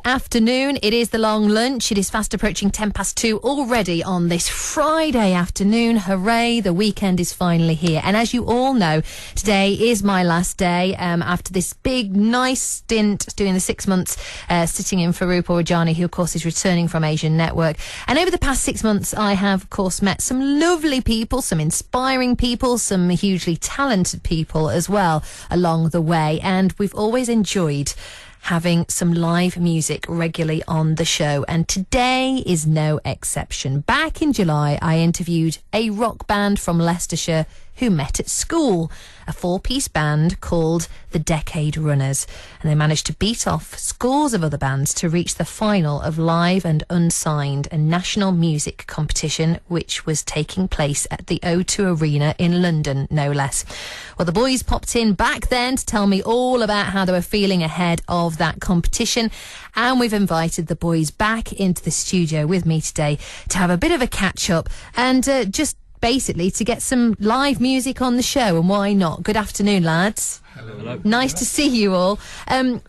afternoon. It is the long lunch. It is fast approaching 2:10 already on this Friday afternoon. Hooray, the weekend is finally here. And as you all know, today is my last day after this big, nice stint doing the 6 months sitting in for Rupal Rajani, who, of course, is returning from Asian Network. And over the past 6 months, I have, of course, met some lovely people, some inspiring people, some hugely talented people as well along the way. And we've always enjoyed having some live music regularly on the show, and today is no exception. Back in July, I interviewed a rock band from Leicestershire who met at school, a four-piece band called the Decade Runners, and they managed to beat off scores of other bands to reach the final of Live and Unsigned, a national music competition which was taking place at the O2 Arena in London, no less. Well, the boys popped in back then to tell me all about how they were feeling ahead of that competition, and we've invited the boys back into the studio with me today to have a bit of a catch-up and just basically to get some live music on the show, and why not? Good afternoon, lads. Hello. Nice to see you all.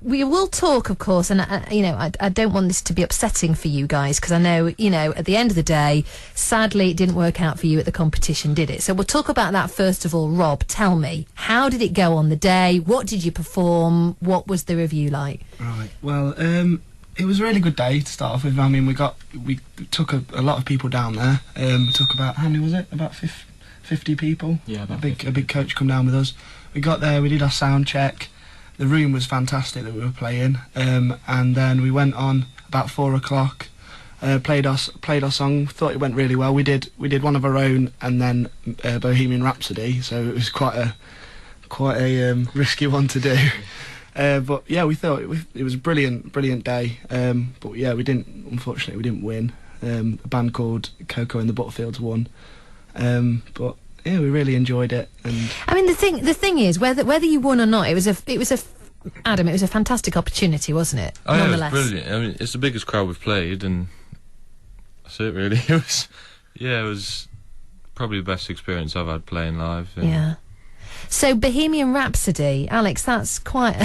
We will talk, of course, and I don't want this to be upsetting for you guys, because I know, at the end of the day, sadly, it didn't work out for you at the competition, did it? So we'll talk about that first of all. Rob, tell me, how did it go on the day? What did you perform? What was the review like? Right. Well, it was a really good day to start off with. I mean, we took a lot of people down there. Took about, how many was it? About 50 people. Yeah, about a big coach come down with us. We got there, we did our sound check. The room was fantastic that we were playing, and then we went on about 4 o'clock. Played our song. Thought it went really well. We did one of our own, and then Bohemian Rhapsody. So it was quite a risky one to do. But yeah, we thought it was a brilliant day. But yeah, unfortunately we didn't win. A band called Coco and the Butterfields won. But yeah, we really enjoyed it. And I mean, the thing is, whether you won or not, it was a fantastic opportunity, wasn't it? Oh, yeah, it was Nonetheless. brilliant. I mean, it's the biggest crowd we've played, and that's it really. It was probably the best experience I've had playing live. Yeah. So Bohemian Rhapsody, Alex, that's quite...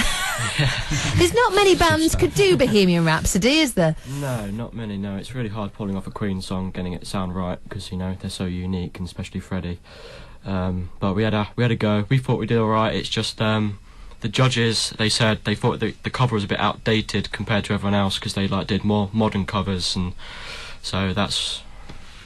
There's not many bands could do Bohemian Rhapsody, is there? No, not many, no. It's really hard pulling off a Queen song, getting it to sound right, because, they're so unique, and especially Freddie. But we had a go. We thought we did all right. It's just the judges, they said they thought the cover was a bit outdated compared to everyone else, because they did more modern covers, and so that's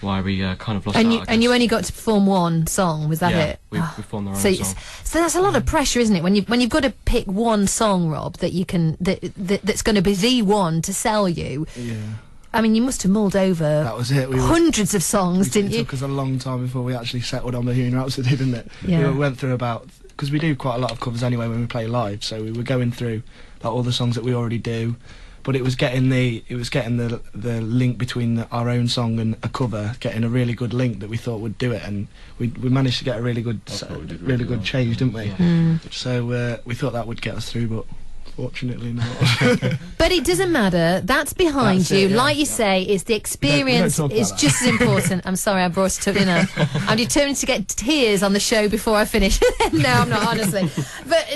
why we kind of lost out, and you only got to perform one song, was that it? We performed our own song. So that's a lot of pressure, isn't it? When you've got to pick one song, Rob, that you can that's going to be the one to sell you. yeah, I mean, you must have mulled over that was it. hundreds of songs, didn't It you? took us a long time before we actually settled on Bohemian Rhapsody, didn't it? Yeah. We went through because we do quite a lot of covers anyway when we play live, so we were going through all the songs that we already do. But it was getting the link between our own song and a cover, getting a really good link that we thought would do it, and we managed to get a really good change, didn't we? Yeah. So we thought that would get us through, but fortunately not. But it doesn't matter. That's behind That's you. it, yeah. Like you say, it's the experience. We don't talk It's about just as important. I'm sorry, I brought it up. I'm determined to get tears on the show before I finish. No, I'm not, honestly. But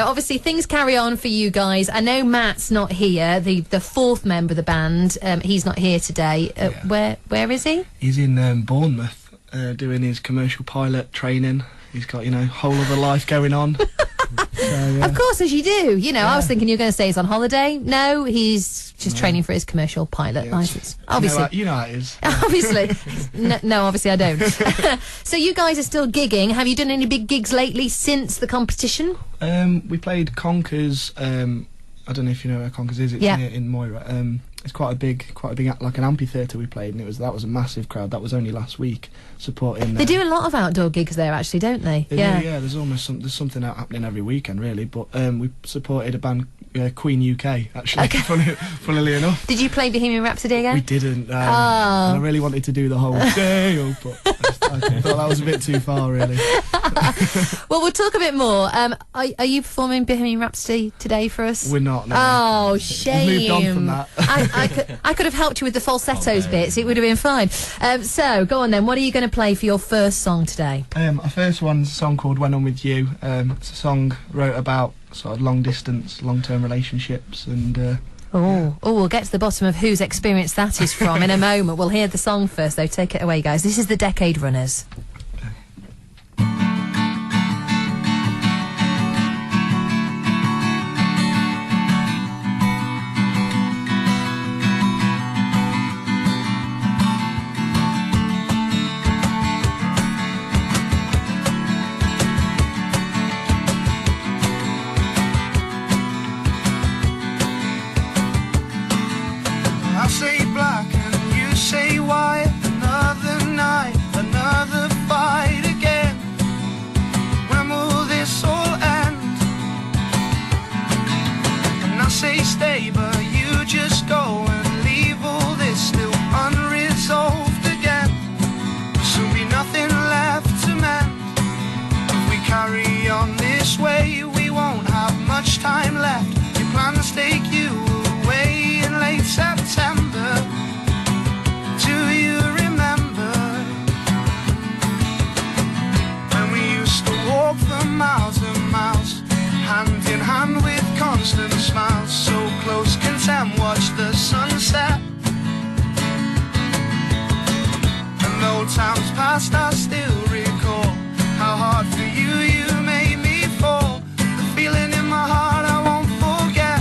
obviously things carry on for you guys. I know Matt's not here, the fourth member of the band. He's not here today. Yeah. Where is he? He's in Bournemouth doing his commercial pilot training. He's got whole other life going on. So, yeah. Of course, as you do. I was thinking you were going to say he's on holiday. No, he's just training for his commercial pilot licence. Obviously. You know how it is. Obviously. No, obviously I don't. So you guys are still gigging. Have you done any big gigs lately since the competition? We played Conkers. I don't know if you know where Conkers is. It's near in Moira. It's quite a big, like an amphitheatre we played, and that was a massive crowd. That was only last week, supporting. They do a lot of outdoor gigs there, actually, don't they? They do, yeah. There's something out happening every weekend, really. But we supported a band, Queen UK, actually. Okay. Funnily enough. Did you play Bohemian Rhapsody again? We didn't. And I really wanted to do the whole day, but I thought that was a bit too far, really. Well, we'll talk a bit more. Are you performing Bohemian Rhapsody today for us? We're not. No. Oh, shame. We've moved on from that. I could have helped you with the falsettos bits. It would have been fine. So, go on then. What are you going to play for your first song today? Our first one's a song called When I'm With You. It's a song wrote about sort of long-term relationships, and Oh, we'll get to the bottom of whose experience that is from in a moment. We'll hear the song first, though. Take it away, guys. This is the Decade Runners. I say black and you say white. Another night, another fight again. When will this all end? And I say stay, but you just go and leave all this still unresolved again. There'll be nothing left to mend. If we carry on this way, we won't have much time left. Your plans take you away in late September. Do you remember when we used to walk for miles and miles, hand in hand with constant smiles, so close, content, watch the sunset. And though time's past, I still recall how hard for you made me fall. The feeling in my heart I won't forget,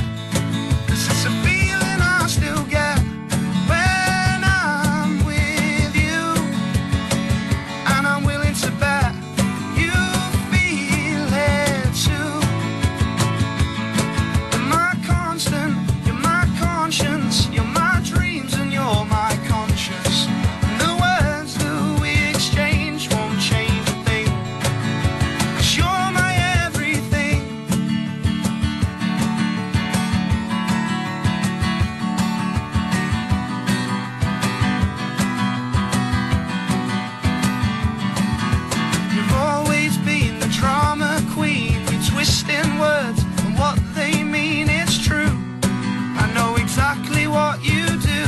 'cause it's a feeling I still get when I'm with you. And I'm willing to bet you feel it too. You're my constant, you're my conscience, you're my dreams and you're my conscience. And the words that we exchange won't change a thing, 'cause you're my everything. You've always been the drama queen. You're twisting words and what they mean, it's true. I know exactly what you do.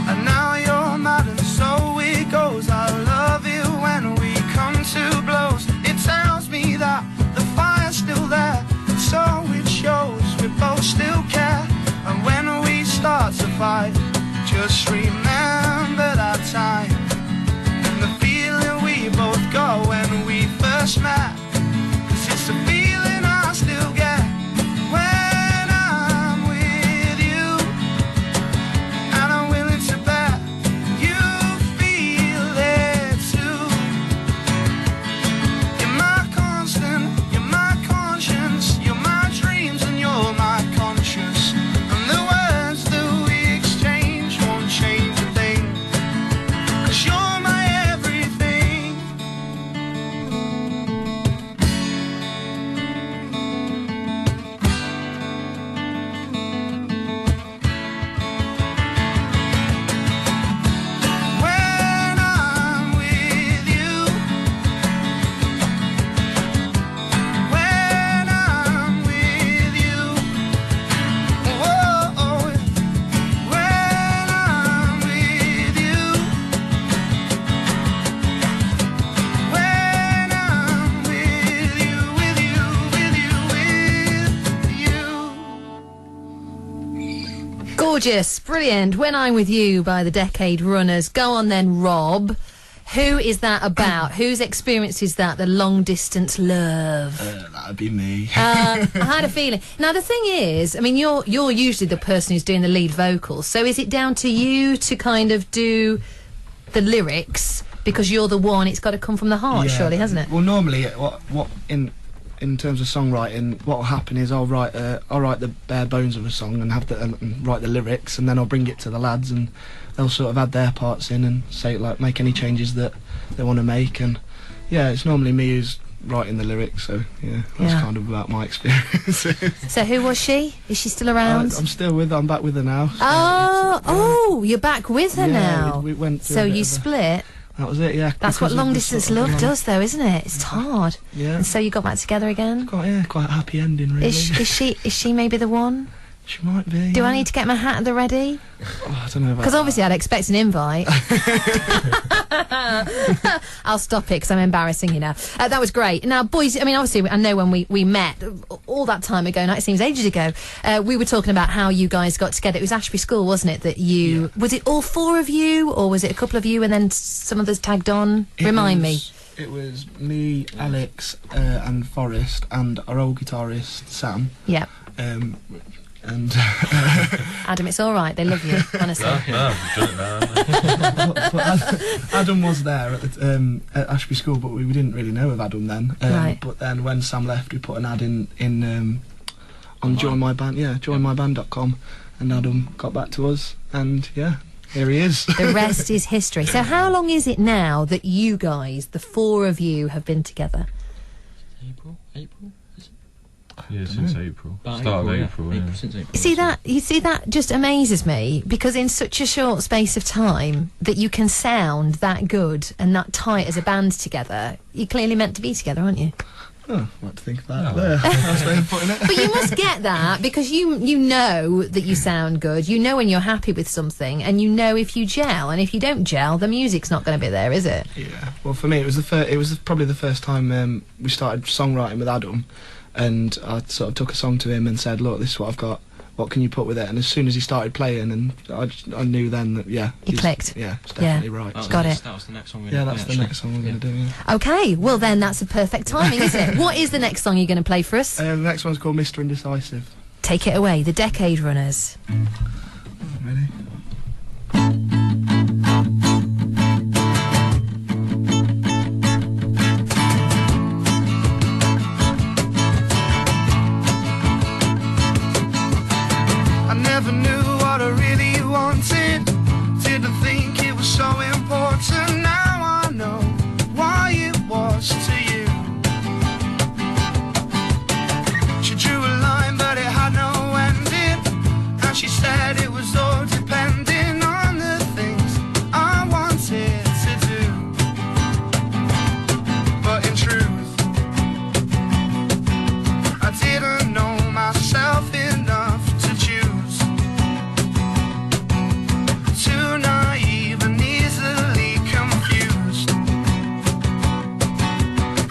And now you're mad and so it goes. I love it when we come to blows. It tells me that the fire's still there, so it shows we both still care. And when we start to fight, just remember that time and the feeling we both got when we first met. 'Cause it's a feeling I still get when I'm with you. And I'm willing to bet you feel it too. You're my constant, you're my conscience, you're my dreams and you're my conscience. And the words that we exchange won't change a thing, 'cause you're my everything. When I'm with you, when I'm with you, whoa, when I'm with you, when I'm with you, with you, with you. Gorgeous, brilliant. When I'm With You by the Decade Runners. Go on then, Rob. Who is that about? Whose experience is that, the long distance love? That'd be me. I had a feeling. Now the thing is, I mean, you're usually the person who's doing the lead vocals. So is it down to you to kind of do the lyrics because you're the one? It's got to come from the heart, Yeah. surely, hasn't it? Well, normally, what in terms of songwriting, what will happen is I'll write the bare bones of a song and have and write the lyrics, and then I'll bring it to the lads, and they'll sort of add their parts in and say make any changes that they want to make, and yeah, it's normally me who's writing the lyrics. So yeah, that's Yeah. kind of about my experience. So who was she? Is she still around? I'm back with her now. Oh, you're back with her Yeah, now. we went through So a bit you of a- split. That was it, yeah. That's what because of long the distance sort of love long- does, though, isn't it? It's hard. Yeah. And so you got back together again. Quite a happy ending, really. Is she maybe the one? She might be. Do yeah. I need to get my hat at the ready? Oh, I don't know about Because that. obviously I'd expect an invite. I'll stop it because I'm embarrassing you now. That was great. Now, boys, I mean, obviously, I know when we met all that time ago, now it seems ages ago, we were talking about how you guys got together. It was Ashby School, wasn't it, that you... Yeah. Was it all four of you, or was it a couple of you and then some others tagged on? Remind me. It was me, Alex, and Forrest, and our old guitarist, Sam. Yeah. And... Adam, it's all right. They love you, honestly. No, I've done it now. but Adam was there at Ashby School, but we didn't really know of Adam then. Right. But then when Sam left, we put an ad in on Join My Band, joinmyband.com, and Adam got back to us, and yeah, here he is. The rest is history. So how long is it now that you guys, the four of you, have been together? April? Yeah, since April. About Start of April, April, yeah. yeah. Since April. You see that just amazes me, because in such a short space of time that you can sound that good and that tight as a band together, you're clearly meant to be together, aren't you? Oh, what to think of that? No. There. That's the way of putting it. But you must get that, because you know that you sound good, you know when you're happy with something, and you know if you gel, and if you don't gel, the music's not going to be there, is it? Yeah. Well, for me, it was probably the first time we started songwriting with Adam, and I sort of took a song to him and said, "Look, this is what I've got. What can you put with it?" And as soon as he started playing, and I knew then that You he's- clicked. Yeah, it's definitely right. That was Got the- it. That was the next song. Yeah, that's the next song we're going to do. Yeah. Okay, well then that's a perfect timing, isn't it? What is the next song you're going to play for us? The next one's called Mr. Indecisive. Take it away, the Decade Runners. Ready? I never knew what I really wanted. Didn't think it was so important. Now I know why it was to you. She drew a line, but it had no ending, and she said it was all depending on the things I wanted to do. But in truth, I didn't know myself enough to choose. Too naive and easily confused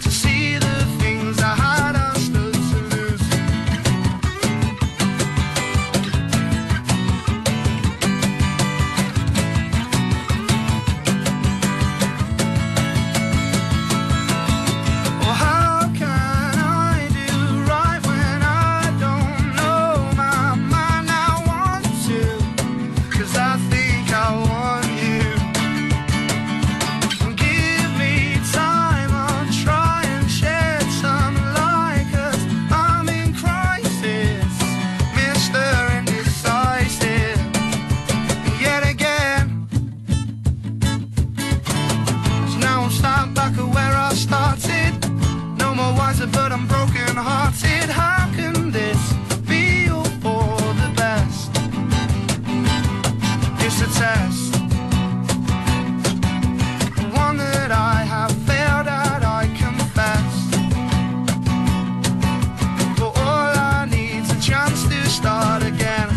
to see the things I had I stood to lose. Well, how can I do right when I don't know my mind? I want to, 'cause I think I want you. Give me time, I'll try and shed some light, 'cause I'm in crisis, Mr. Indecisive, yet again. So now I'm starting back at where I started. No more wiser, but I'm broken hearted. How can this be all for the best? It's a test, one that I have failed at, I confess. But all I need's a chance to start again.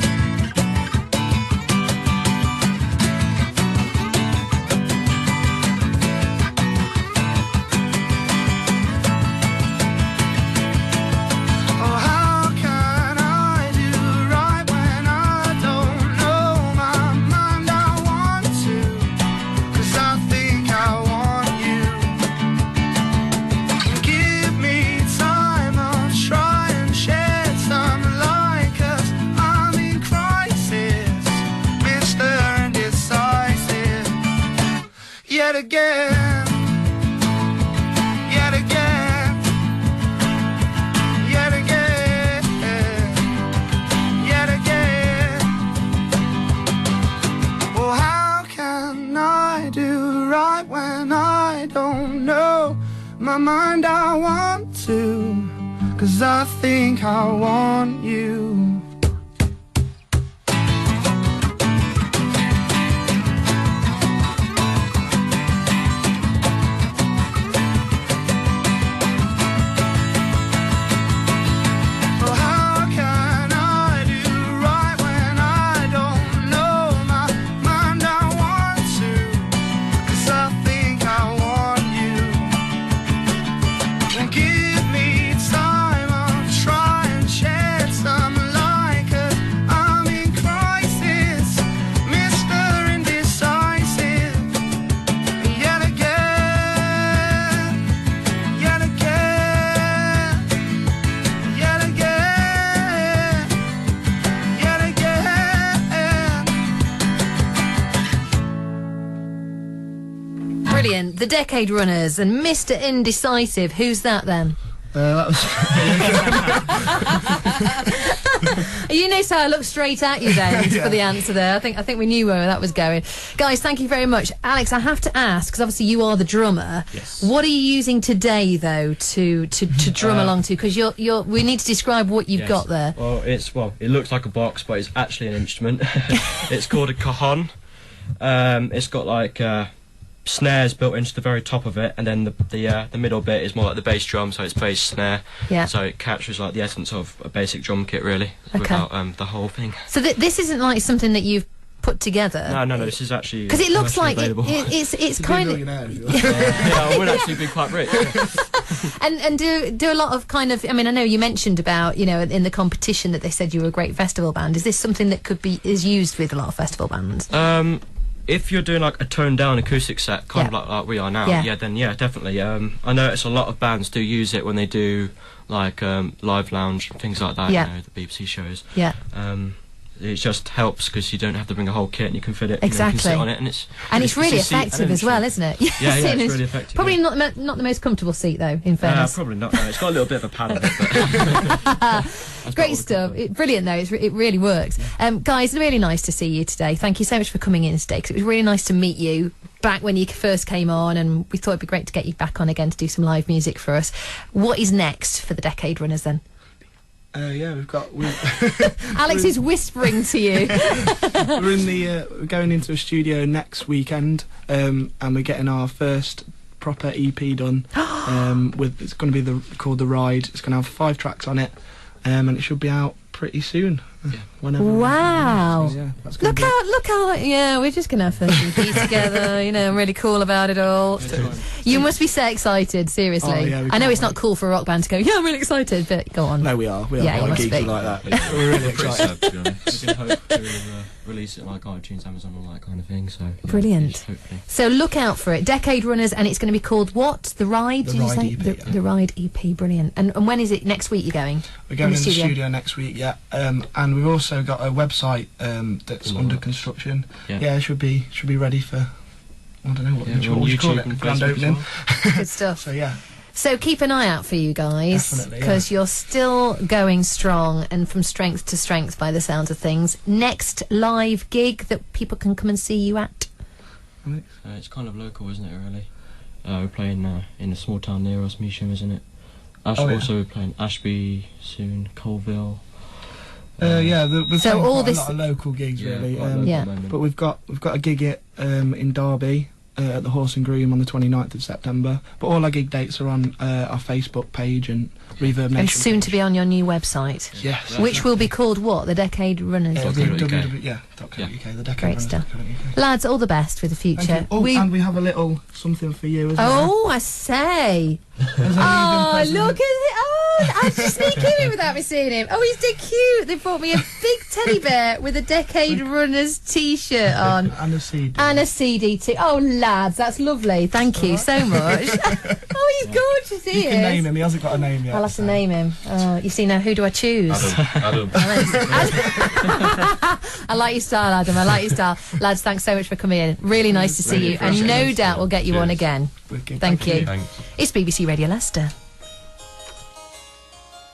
Oh, how can I do right when I don't know my mind? I want to, 'cause I think I want you. Give me time, I'll try and shed some light, 'cause I'm in crisis, Mr. Indecisive, yet again, yet again, yet again, yet again. Well, how can I do right when I don't know my mind? I want to, 'cause I think I want you. Well, how can I do right when I don't know my mind? I want to, 'cause I think the Decade Runners and Mr. Indecisive. Who's that then? That was You notice how I looked straight at you then for the answer there. I think we knew where that was going. Guys, thank you very much. Alex, I have to ask, because obviously you are the drummer. Yes. What are you using today, though, to drum along to? Because we need to describe what you've got there. Well, it looks like a box, but it's actually an instrument. It's called a cajon. It's got like snares built into the very top of it, and then the middle bit is more like the bass drum, so it's bass snare. Yeah. So it captures like the essence of a basic drum kit, really, without the whole thing. So this isn't like something that you've put together. No, this is actually because it looks like it's kind of. Yeah, I would actually be quite rich. And do a lot of kind of. I mean, I know you mentioned about in the competition that they said you were a great festival band. Is this something that is used with a lot of festival bands? If you're doing like a toned down acoustic set, kind of like we are now, then definitely. I notice a lot of bands do use it when they do like live lounge things like that. Yeah. The BBC shows. Yeah. It just helps because you don't have to bring a whole kit and you can fit it. Exactly. You can sit on it, and it's really effective as well, isn't it? Yeah, it's really effective. Probably not the most comfortable seat though. In fairness, probably not. No. It's got a little bit of a pad on it. But great stuff. Brilliant though. It really works. Guys, really nice to see you today. Thank you so much for coming in today, because it was really nice to meet you back when you first came on, and we thought it'd be great to get you back on again to do some live music for us. What is next for the Decade Runners then? We've got. Alex is whispering to you. We're going into a studio next weekend, and we're getting our first proper EP done. It's going to be called The Ride. It's going to have 5 tracks on it, and it should be out pretty soon. Whenever. Wow! That's Look how! Yeah, we're just gonna have an EP together. I'm really cool about it all. You must be so excited. Seriously, I know it's not cool for a rock band to go. Yeah, I'm really excited, but go on. No, we are. We are. Yeah, you must be. Like that. We're really excited. To be honest. we can hope to release it like iTunes, Amazon, all that kind of thing. So brilliant. Hopefully. So look out for it, Decade Runners, and it's going to be called what? The Ride? The did Ride you say? EP, The Ride EP. Brilliant. And when is it? Next week you're going? We're going in the studio next week. Yeah. And we've also got a website that's under construction. Yeah, it should be ready for. I don't know what you call it. Grand opening. Good stuff. So yeah. So keep an eye out for you guys, because you're still going strong and from strength to strength by the sounds of things. Next live gig that people can come and see you at? It's kind of local, isn't it, really? We're playing in a small town near us, Measham, isn't it? Also we're playing Ashby soon, Colville. We're so playing all quite this a lot of local gigs, really. But we've got a gig in Derby. At the Horse and Groom on the 29th of September. But all our gig dates are on our Facebook page and Reverb Nation. And soon to be on your new website. Yes. Which will be called what? The Decade Runners. It'll be .co.uk, the Decade Great Runners. stuff. Lads, all the best for the future. And we have a little something for you as well. Oh, I say. Oh, look at it. Oh, I just sneak him in without me seeing him. Oh, he's dead cute. They brought me a big teddy bear with a Decade Runners t-shirt on. And a CD. And a CD too. Oh, lads, that's lovely. Thank you so much. Oh, he's gorgeous. He You can name him. He hasn't got a name yet. I'll have to name him. Oh, you see, now who do I choose? Adam. I like your style, Adam. I like your style. Lads, thanks so much for coming in. Really nice to see you. And no doubt we'll get you on again. Wicked. Thank you. Thanks. It's BBC Radio Leicester.